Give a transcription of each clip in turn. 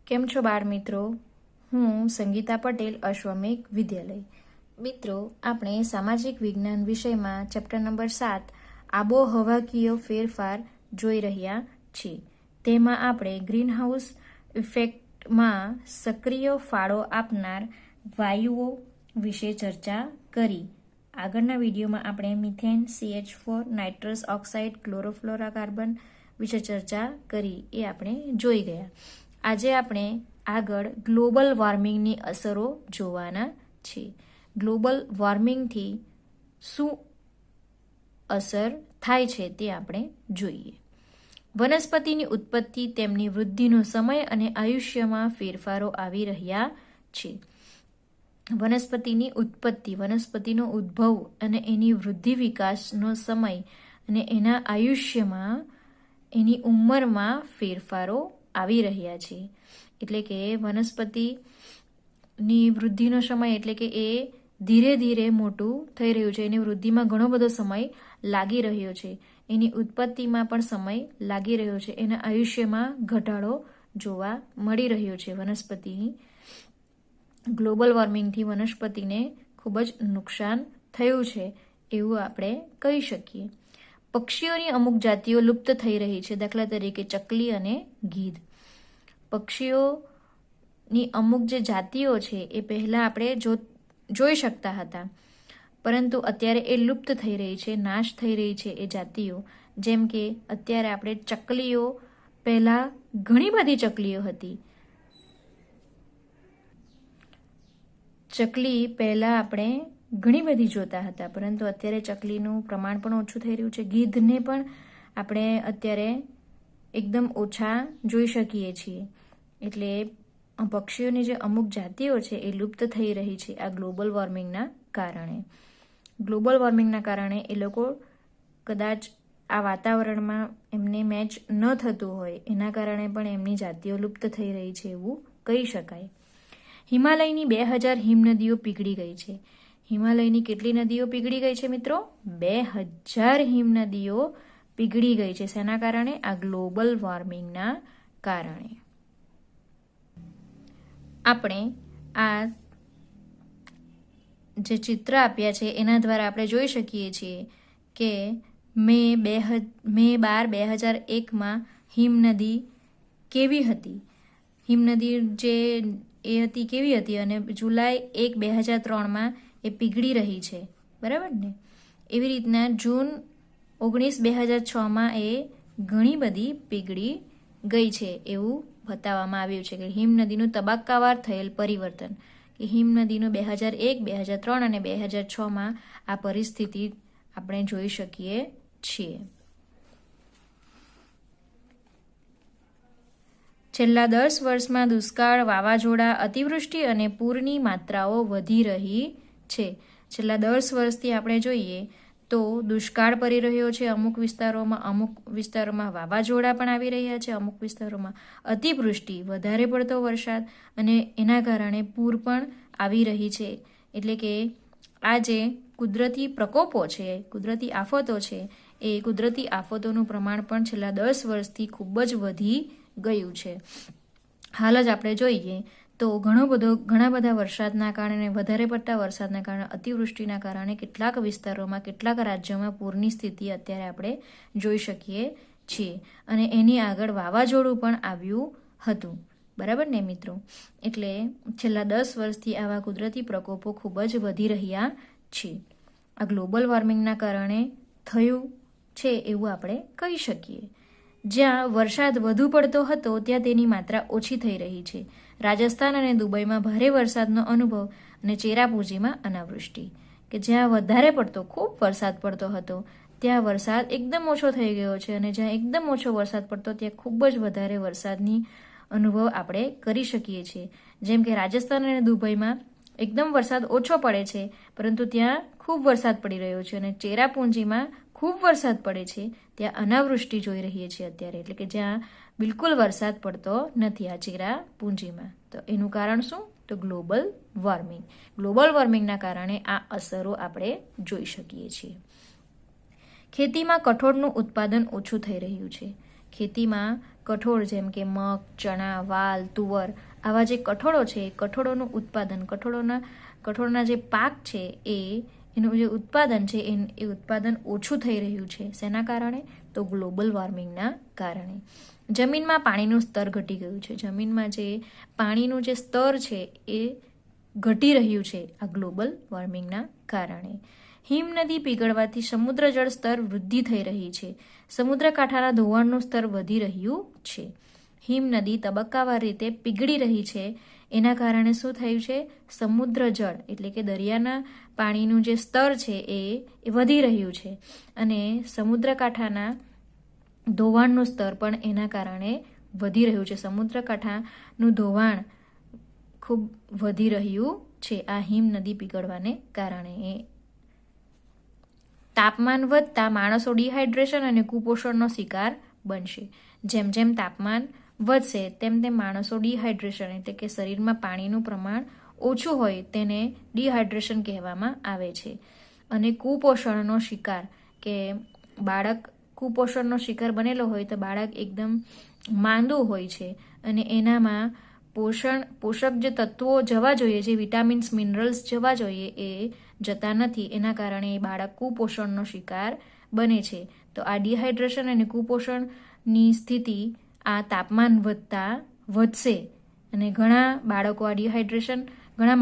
કેમ છો બાળ મિત્રો? હું સંગીતા પટેલ, અશ્વમેઘ વિદ્યાલય. મિત્રો, આપણે સામાજિક વિજ્ઞાન વિષયમાં ચેપ્ટર નંબર 7 આબોહવાકીય ફેરફાર જોઈ રહ્યા છીએ. તેમાં આપણે ગ્રીનહાઉસ ઇફેક્ટમાં સક્રિય ફાળો આપનાર વાયુઓ વિશે ચર્ચા કરી. આગળના વિડીયોમાં આપણે methane, CH4, nitrous oxide, chlorofluorocarbon વિશે ચર્ચા કરી, એ આપણે જોઈ ગયા. આજે આપણે આગળ ગ્લોબલ વોર્મિંગની અસરો જોવાના છે. ગ્લોબલ વોર્મિંગથી શું અસર થાય છે તે આપણે જોઈએ. વનસ્પતિની ઉત્પત્તિ, તેમની વૃદ્ધિનો સમય અને આયુષ્યમાં ફેરફારો આવી રહ્યા છે. વનસ્પતિની ઉત્પત્તિ, વનસ્પતિનો ઉદ્ભવ અને એની વૃદ્ધિ વિકાસનો સમય અને એના આયુષ્યમાં, એની ઉંમરમાં ફેરફારો આવી રહ્યા છે. એટલે કે વનસ્પતિની વૃદ્ધિનો સમય એટલે કે એ ધીરે ધીરે મોટું થઈ રહ્યું છે. એની વૃદ્ધિમાં ઘણો બધો સમય લાગી રહ્યો છે. એની ઉત્પત્તિમાં પણ સમય લાગી રહ્યો છે. એના આયુષ્યમાં ઘટાડો જોવા મળી રહ્યો છે. વનસ્પતિની ગ્લોબલ વોર્મિંગથી વનસ્પતિને ખૂબ જ નુકસાન થયું છે એવું આપણે કહી શકીએ. પક્ષીઓની અમુક જાતિઓ લુપ્ત થઈ રહી છે. દાખલા તરીકે ચકલી અને ગીધ. પક્ષીઓની અમુક જે જાતિઓ છે એ પહેલાં આપણે જોઈ શકતા હતા, પરંતુ અત્યારે એ લુપ્ત થઈ રહી છે, નાશ થઈ રહી છે એ જાતિઓ. જેમ કે અત્યારે આપણે ચકલીઓ, પહેલાં ઘણી બધી ચકલીઓ હતી. ચકલી પહેલાં આપણે ઘણી બધી જોતા હતા, પરંતુ અત્યારે ચકલીનું પ્રમાણ પણ ઓછું થઈ રહ્યું છે. ગીધને પણ આપણે અત્યારે એકદમ ઓછા જોઈ શકીએ છીએ. એટલે પક્ષીઓની જે અમુક જાતિઓ છે એ લુપ્ત થઈ રહી છે આ ગ્લોબલ વોર્મિંગના કારણે. ગ્લોબલ વોર્મિંગના કારણે એ લોકો કદાચ આ વાતાવરણમાં એમને મેચ ન થતું હોય, એના કારણે પણ એમની જાતિઓ લુપ્ત થઈ રહી છે એવું કહી શકાય. હિમાલયની 2000 હિમનદીઓ પીગળી ગઈ છે. હિમાલયની કેટલી નદીઓ પીગળી ગઈ છે મિત્રો? 2000 હિમનદીઓ પીગળી ગઈ છે. શેના કારણે? આ ગ્લોબલ વોર્મિંગના કારણે. આપણે આ જે ચિત્ર આપ્યા છે એના દ્વારા આપણે જોઈ શકીએ છીએ કે મે 12/2001માં હિમનદી કેવી હતી. હિમનદી જે એ હતી કેવી હતી, અને જુલાઈ 1, 2003માં એ પીગળી રહી છે, બરાબર ને? એવી રીતના જૂન 19, 2006માં એ ઘણી બધી પીગળી ગઈ છે એવું બતાવવામાં આવ્યું છે કે હિમનદીનું તબક્કાવાર થયેલ પરિવર્તન, કે હિમનદીનું 2001, 2003 અને 2006માં આ પરિસ્થિતિ આપણે જોઈ શકીએ છીએ. છેલ્લા 10 વર્ષમાં દુષ્કાળ, વાવાઝોડા, અતિવૃષ્ટિ અને પૂરની માત્રાઓ વધી રહી છે. છેલ્લા 10 વર્ષથી આપણે જોઈએ તો દુષ્કાળ પડી રહ્યો છે અમુક વિસ્તારોમાં વાવાઝોડા પણ આવી રહ્યા છે, અમુક વિસ્તારોમાં અતિવૃષ્ટિ, વધારે પડતો વરસાદ, અને એના કારણે પૂર પણ આવી રહી છે. એટલે કે આ જે કુદરતી પ્રકોપો છે, કુદરતી આફતો છે, એ કુદરતી આફતોનું પ્રમાણ પણ છેલ્લા 10 વર્ષથી ખૂબ જ વધી ગયું છે. હાલ જ આપણે જોઈએ તો ઘણા બધા વરસાદના કારણે, વધારે પડતા વરસાદના કારણે, અતિવૃષ્ટિના કારણે કેટલાક વિસ્તારોમાં, કેટલાક રાજ્યોમાં પૂરની સ્થિતિ અત્યારે આપણે જોઈ શકીએ છીએ. અને એની આગળ વાવાઝોડું પણ આવ્યું હતું, બરાબર ને મિત્રો? એટલે છેલ્લા 10 વર્ષથી આવા કુદરતી પ્રકોપો ખૂબ જ વધી રહ્યા છે. આ ગ્લોબલ વોર્મિંગના કારણે થયું છે એવું આપણે કહી શકીએ. જ્યાં વરસાદ વધુ પડતો હતો ત્યાં તેની માત્રા ઓછી થઈ રહી છે. રાજસ્થાન અને દુબઈમાં ભારે વરસાદનો અનુભવ અને ચેરાપુંજીમાં અનાવૃષ્ટિ. કે જ્યાં વધારે પડતો, ખૂબ વરસાદ પડતો હતો ત્યાં વરસાદ એકદમ ઓછો થઈ ગયો છે, અને જ્યાં એકદમ ઓછો વરસાદ પડતો ત્યાં ખૂબ જ વધારે વરસાદની અનુભવ આપણે કરી શકીએ છીએ. જેમ કે રાજસ્થાન અને દુબઈમાં એકદમ વરસાદ ઓછો પડે છે, પરંતુ ત્યાં ખૂબ વરસાદ પડી રહ્યો છે, અને ચેરાપુંજીમાં ખૂબ વરસાદ પડે છે, ત્યાં અનાવૃષ્ટિ જોઈ રહીએ છીએ અત્યારે. એટલે કે જ્યાં બિલકુલ વરસાદ પડતો નથી આ ચેરાપુંજીમાં. તો એનું કારણ શું? તો ગ્લોબલ વોર્મિંગ. ગ્લોબલ વોર્મિંગના કારણે આ અસરો આપણે જોઈ શકીએ છીએ. ખેતીમાં કઠોળનું ઉત્પાદન ઓછું થઈ રહ્યું છે. ખેતીમાં કઠોળ જેમ કે મગ, ચણા, વાલ, તુવર આવા જે કઠોળો છે એ કઠોળોનું ઉત્પાદન કઠોળના જે પાક છે એનું જે ઉત્પાદન છે એ ઉત્પાદન ઓછું થઈ રહ્યું છે. શેના કારણે? તો ગ્લોબલ વોર્મિંગના કારણે. જમીનમાં પાણીનું સ્તર ઘટી ગયું છે. જમીનમાં જે પાણીનું જે સ્તર છે એ ઘટી રહ્યું છે આ ગ્લોબલ વોર્મિંગના કારણે. હિમનદી પીગળવાથી સમુદ્ર જળ સ્તર વૃદ્ધિ થઈ રહી છે. સમુદ્રકાંઠાના ધોવાણનું સ્તર વધી રહ્યું છે. હિમનદી તબક્કાવાર રીતે પીગળી રહી છે. એના કારણે શું થયું છે? સમુદ્ર જળ એટલે કે દરિયાના પાણીનું જે સ્તર છે એ વધી રહ્યું છે અને સમુદ્રકાંઠાના ધોવાણનું સ્તર પણ એના કારણે વધી રહ્યું છે. સમુદ્રકાંઠાનું ધોવાણ ખૂબ વધી રહ્યું છે આ હિમનદી પીગળવાને કારણે. તાપમાન વધતા માણસો ડિહાઇડ્રેશન અને કુપોષણનો શિકાર બનશે. જેમ જેમ તાપમાન વધશે તેમ તેમ માણસો ડિહાઇડ્રેશન એટલે કે શરીરમાં પાણીનું પ્રમાણ ઓછું હોય તેને ડિહાઇડ્રેશન કહેવામાં આવે છે. અને કુપોષણનો શિકાર કે બાળક કુપોષણનો શિકાર બનેલો હોય તો બાળક એકદમ માંદું હોય છે અને એનામાં પોષક જે તત્વો જવા જોઈએ, જે વિટામિન્સ મિનરલ્સ જવા જોઈએ એ જતા નથી. એના કારણે એ બાળક કુપોષણનો શિકાર બને છે. તો આ ડિહાઇડ્રેશન અને કુપોષણની સ્થિતિ આ તાપમાન વધતા વધશે અને ઘણા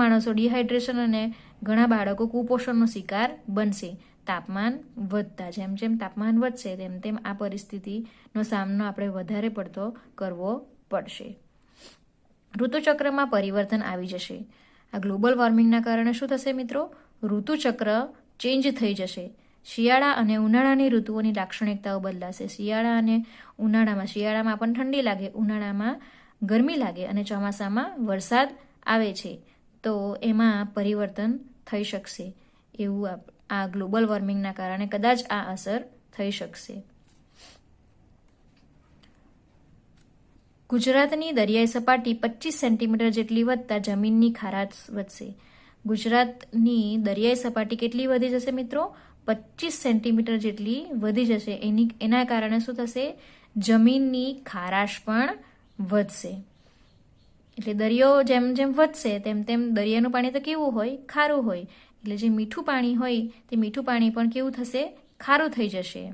માણસો ડિહાઇડ્રેશન અને ઘણા બાળકો કુપોષણનો શિકાર બનશે તાપમાન વધતા. જેમ જેમ તાપમાન વધશે તેમ તેમ આ પરિસ્થિતિનો સામનો આપણે વધારે પડતો કરવો પડશે. ઋતુચક્રમાં પરિવર્તન આવી જશે. આ ગ્લોબલ વોર્મિંગના કારણે શું થશે મિત્રો? ઋતુચક્ર ચેન્જ થઈ જશે. શિયાળા અને ઉનાળાની ઋતુઓની લાક્ષણિકતાઓ બદલાશે. શિયાળામાં આપણને ઠંડી લાગે, ઉનાળામાં ગરમી લાગે અને ચોમાસામાં વરસાદ આવે છે. તો એમાં પરિવર્તન થઈ શકશે એવું આ ગ્લોબલ વોર્મિંગના કારણે કદાચ આ અસર થઈ શકશે. ગુજરાતની દરિયાઈ સપાટી 25 સેન્ટીમીટર જેટલી વધતા જમીનની ખારાશ વધશે. ગુજરાતની દરિયાઈ સપાટી કેટલી વધી જશે મિત્રો? 25 સેન્ટીમીટર જેટલી વધી જશે. એના કારણે શું થશે? જમીનની ખારાશ પણ વધશે. એટલે દરિયો જેમ જેમ વધશે તેમ તેમ દરિયાનું પાણી તો કેવું હોય? ખારું હોય. એટલે જે મીઠું પાણી હોય તે મીઠું પાણી પણ કેવું થશે? ખારું થઈ જશે.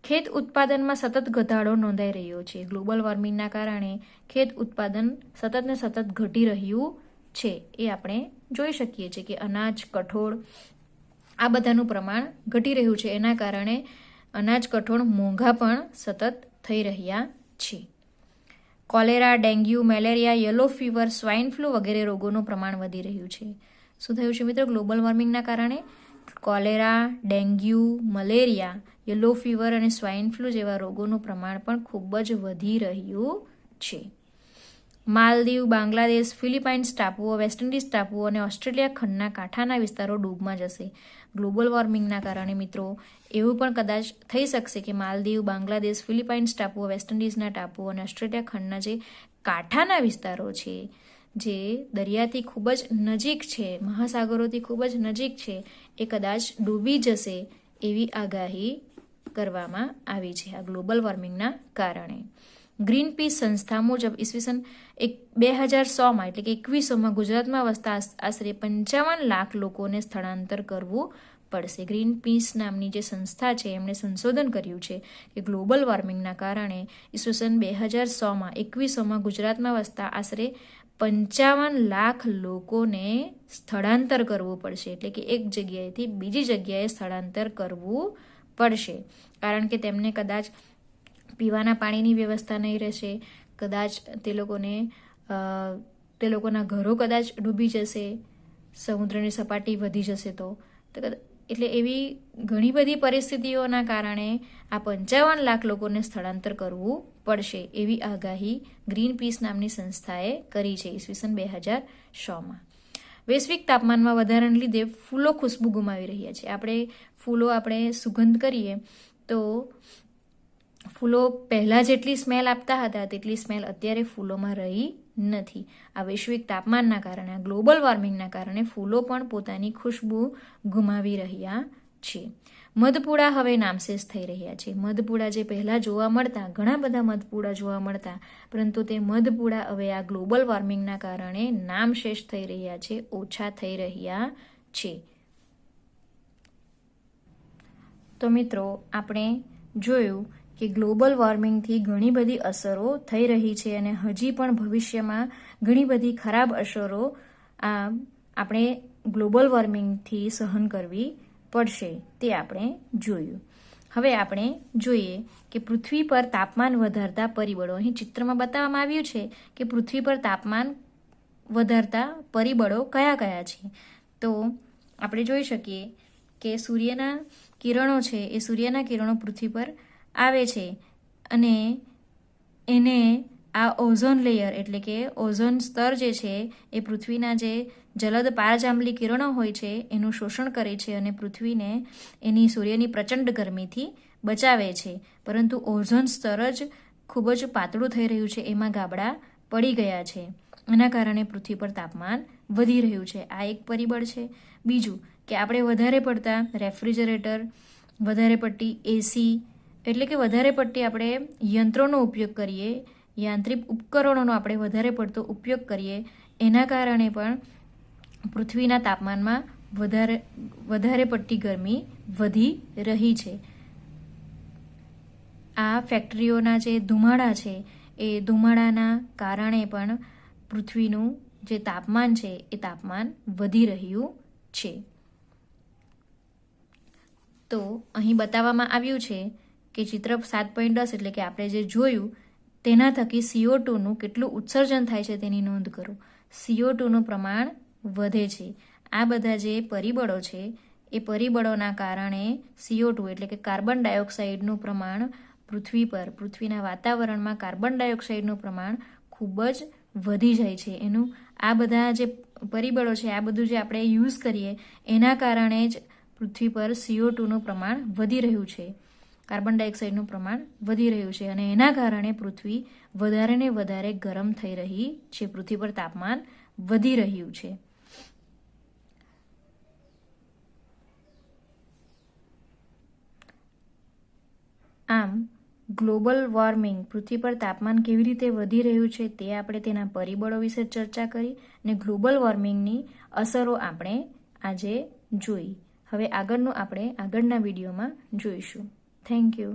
ખેત ઉત્પાદનમાં સતત ઘટાડો નોંધાઈ રહ્યો છે. ગ્લોબલ વોર્મિંગના કારણે ખેત ઉત્પાદન સતત ને સતત ઘટી રહ્યું છે. એ આપણે જોઈ શકીએ છીએ કે અનાજ, કઠોળ આ બધાનું પ્રમાણ ઘટી રહ્યું છે. એના કારણે અનાજ, કઠોળ મોંઘા પણ સતત થઈ રહ્યા છે. Cholera, dengue, malaria, yellow fever, swine flu વગેરે રોગોનું પ્રમાણ વધી રહ્યું છે. શું થયું છે મિત્રો? ગ્લોબલ વોર્મિંગના કારણે cholera, dengue, malaria, yellow fever અને સ્વાઇન ફ્લૂ જેવા રોગોનું પ્રમાણ પણ ખૂબ જ વધી રહ્યું છે. માલદીવ, બાંગ્લાદેશ, ફિલિપાઇન્સ ટાપુઓ, વેસ્ટ ઇન્ડિઝ ટાપુઓ અને ઓસ્ટ્રેલિયા ખંડના કાંઠાના વિસ્તારો ડૂબમાં જશે. ગ્લોબલ વોર્મિંગના કારણે મિત્રો એવું પણ કદાચ થઈ શકશે કે માલદીવ, બાંગ્લાદેશ, ફિલિપાઇન્સ ટાપુઓ, વેસ્ટ ઇન્ડિઝના ટાપુઓ અને ઓસ્ટ્રેલિયા ખંડના જે કાંઠાના વિસ્તારો છે, જે દરિયાથી ખૂબ જ નજીક છે, મહાસાગરોથી ખૂબ જ નજીક છે, એ કદાચ ડૂબી જશે એવી આગાહી કરવામાં આવી છે આ ગ્લોબલ વોર્મિંગના કારણે. ગ્રીન પીસ સંસ્થા મુજબ ઈસવીસન 2000માં એટલે કે 2100માં ગુજરાતમાં વસતા આશરે 55 લાખ લોકોને સ્થળાંતર કરવું પડશે. ગ્રીન પીસ નામની જે સંસ્થા છે એમણે સંશોધન કર્યું છે કે ગ્લોબલ વોર્મિંગના કારણે ઈસવીસન 2000માં 2100માં ગુજરાતમાં વસતા આશરે 55 લાખ લોકોને સ્થળાંતર કરવું પડશે. એટલે કે એક જગ્યાએથી બીજી જગ્યાએ સ્થળાંતર કરવું પડશે. કારણ કે તેમને કદાચ પીવાના પાણીની વ્યવસ્થા નહીં રહેશે, કદાચ તે લોકોના ઘરો કદાચ ડૂબી જશે, સમુદ્રની સપાટી વધી જશે તો એટલે એવી ઘણી બધી પરિસ્થિતિઓના કારણે આ 55 લાખ લોકોને સ્થળાંતર કરવું પડશે એવી આગાહી ગ્રીન પીસ નામની સંસ્થાએ કરી છે ઈસવીસન 2000માં. વૈશ્વિક તાપમાનમાં વધારાને લીધે ફૂલો ખુશ્બુ ગુમાવી રહ્યા છે. આપણે સુગંધ કરીએ તો ફૂલો પહેલાં જેટલી સ્મેલ આપતા હતા તેટલી સ્મેલ અત્યારે ફૂલોમાં રહી નથી. આ વૈશ્વિક તાપમાનના કારણે, ગ્લોબલ વોર્મિંગના કારણે ફૂલો પણ પોતાની ખુશ્બુ ગુમાવી રહ્યા છે. મધપૂડા હવે નામશેષ થઈ રહ્યા છે. મધપૂડા જે પહેલાં જોવા મળતા, ઘણા બધા મધપૂડા જોવા મળતા, પરંતુ તે મધપૂડા હવે આ ગ્લોબલ વોર્મિંગના કારણે નામશેષ થઈ રહ્યા છે, ઓછા થઈ રહ્યા છે. તો મિત્રો, આપણે જોયું કે ગ્લોબલ વોર્મિંગથી ઘણી બધી અસરો થઈ રહી છે અને હજી પણ ભવિષ્યમાં ઘણી બધી ખરાબ અસરો આપણે ગ્લોબલ વોર્મિંગથી સહન કરવી પડશે, તે આપણે જોયું. હવે આપણે જોઈએ કે પૃથ્વી પર તાપમાન વધારતા પરિબળો. અહીં ચિત્રમાં બતાવવામાં આવ્યું છે કે પૃથ્વી પર તાપમાન વધારતા પરિબળો કયા કયા છે. તો આપણે જોઈ શકીએ કે સૂર્યના કિરણો છે, એ સૂર્યના કિરણો પૃથ્વી પર આવે છે અને એને આ ઓઝોન લેયર એટલે કે ઓઝોન સ્તર જે છે એ પૃથ્વીના જે જલદ પારજાંબલી કિરણો હોય છે એનું શોષણ કરે છે અને પૃથ્વીને એની સૂર્યની પ્રચંડ ગરમીથી બચાવે છે. પરંતુ ઓઝોન સ્તર જ ખૂબ જ પાતળું થઈ રહ્યું છે, એમાં ગાબડા પડી ગયા છે. એના કારણે પૃથ્વી પર તાપમાન વધી રહ્યું છે. આ એક પરિબળ છે. બીજું કે આપણે વધારે પડતા રેફ્રિજરેટર, વધારે પડતી એસી એટલે કે વધારે પડતી આપણે યંત્રોનો ઉપયોગ કરીએ, યાંત્રિક ઉપકરણોનો આપણે વધારે પડતો ઉપયોગ કરીએ, એના કારણે પણ પૃથ્વીના તાપમાનમાં વધારે પડતી ગરમી વધી રહી છે. આ ફેક્ટરીઓના જે ધુમાડા છે એ ધુમાડાના કારણે પણ પૃથ્વીનું જે તાપમાન છે એ તાપમાન વધી રહ્યું છે. તો અહીં બતાવવામાં આવ્યું છે કે ચિત્ર 7.10 એટલે કે આપણે જે જોયું તેના થકી CO2નું કેટલું ઉત્સર્જન થાય છે તેની નોંધ કરો. CO2નું પ્રમાણ વધે છે. આ બધા જે પરિબળો છે એ પરિબળોના કારણે CO2 એટલે કે કાર્બન ડાયોક્સાઇડનું પ્રમાણ પૃથ્વીના વાતાવરણમાં કાર્બન ડાયોક્સાઇડનું પ્રમાણ ખૂબ જ વધી જાય છે. એનું આ બધા જે પરિબળો છે, આ બધું જે આપણે યુઝ કરીએ એના કારણે જ પૃથ્વી પર CO2નું પ્રમાણ વધી રહ્યું છે, કાર્બન ડાયોક્સાઇડનું પ્રમાણ વધી રહ્યું છે અને એના કારણે પૃથ્વી વધારે ને વધારે ગરમ થઈ રહી છે. પૃથ્વી પર તાપમાન વધી રહ્યું છે. આમ ગ્લોબલ વોર્મિંગ, પૃથ્વી પર તાપમાન કેવી રીતે વધી રહ્યું છે તે આપણે તેના પરિબળો વિશે ચર્ચા કરી અને ગ્લોબલ વોર્મિંગની અસરો આપણે આજે જોઈ. હવે આગળનું આપણે આગળના વિડીયોમાં જોઈશું. Thank you.